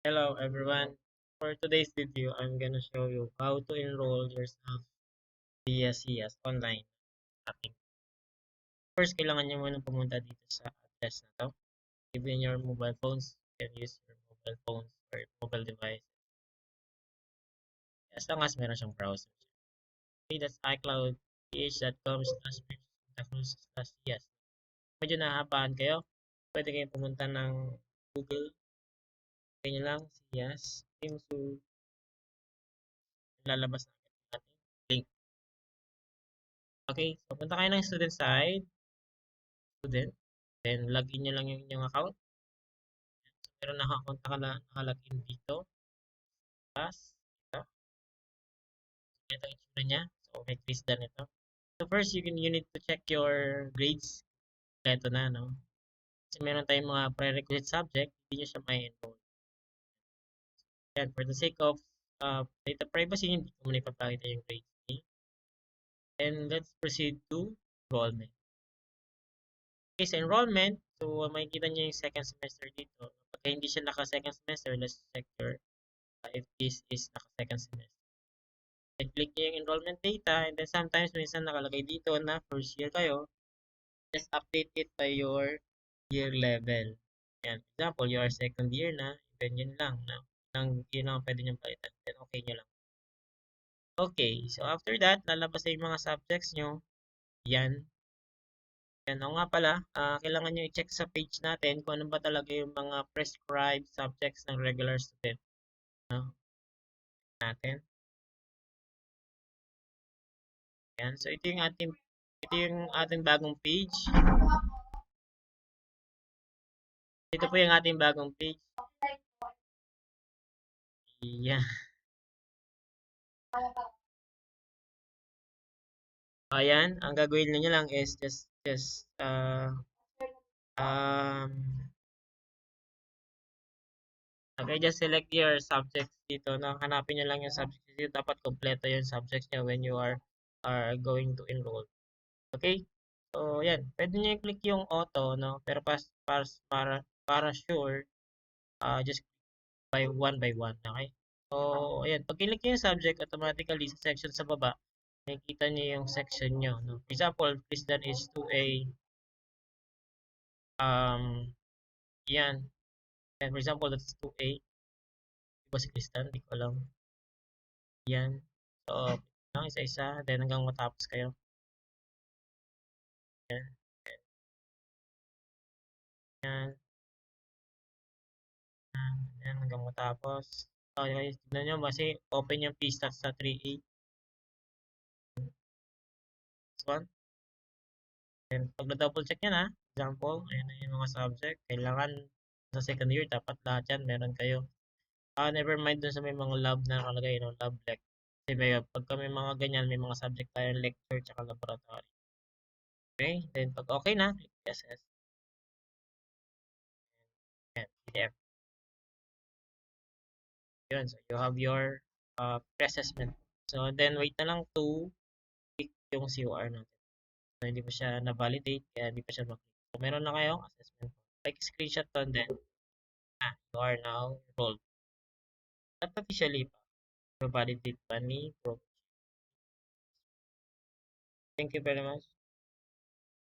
Hello everyone. For today's video, I'm gonna show you how to enroll yourself via CS online shopping. First, kailangan nyo muna pumunta dito sa address na to. Even your mobile phones, you can use your mobile phones or mobile device as long as meron siyang browser. Okay, that's icloud.ph.com/cruz/cs. Medyo nahahabaan kayo. Pwede kayong pumunta ng Google. Kaya nyo lang CS. Yung so, lalabas natin link. Okay, so punta kayo ng student side, student, then login nyo lang yung inyong account. So, meron naka-account nakalagin dito. Tapos, ito, ito yung itsura niya. So, may quiz na ito. So, first, you need to check your grades. Ito na, no? Kasi meron tayong mga prerequisite subject, hindi nyo siya may enroll. Yan, for the sake of data privacy, hindi ko muna ipapakita yung grades. Okay? And let's proceed to enrollment. Okay, sa enrollment, so makikita nyo yung second semester dito. Pagka hindi siya naka-second semester, let's check your if this is naka-second semester. Then click nyo yung enrollment data and then sometimes minsan nakalagay dito na first year kayo, just update it by your year level. Yan, for example, you are second year na, then yun lang, yun lang pwede nyo palitan. Then okay nyo lang. Okay, so after that, lalabas na yung mga subjects nyo. Yan, yan, o nga pala, kailangan nyo i-check sa page natin kung ano ba talaga yung mga prescribed subjects ng regular student. No? Natin. Yan, so ito yung ating bagong page. Ito po yung ating bagong page. Yan. Ayan, ang gagawin niyo lang is um, okay, just select your subjects dito. No? Hanapin niyo lang yung subjects dito. Dapat kompleto yung subjects niyo when you are going to enroll. Okay? So, yan. Pwede niyo i-click yung auto, no? Pero para sure, just by one. Okay? So, ayan. Pag click yung subject, automatically sa section sa baba, makikita niyo yung section niyo. No? For example, Christian is 2A. Yan. And for example, that's 2A. Diba si Christian? Hindi ko alam. Yan. So, lang isa-isa. Then hanggang matapos kayo. Yan. Yan. Yan. Hanggang matapos. Okay. Tignan nyo kasi open yung p-stats sa 3A. This one. Then, pag na-double check yan ha. Example, ayan na yung mga subject. Kailangan sa second year, dapat lahat yan meron kayo. Never mind dun sa may mga lab na nakalagay, no? Lab lec. Kasi pagka may mga ganyan, may mga subject tayo lecture tsaka laboratory. Okay? Then, pag okay na, click yes, yes. Yan, PDF. Yun, so you have your pre-assessment. So, then wait na lang to click yung COR natin. So, hindi pa siya na-validate, kaya hindi pa siya mag-click. So, meron na kayong assessment. Like, screenshot to, and then, you are now enrolled. Not officially pa, validate pa ni Pro. Thank you very much.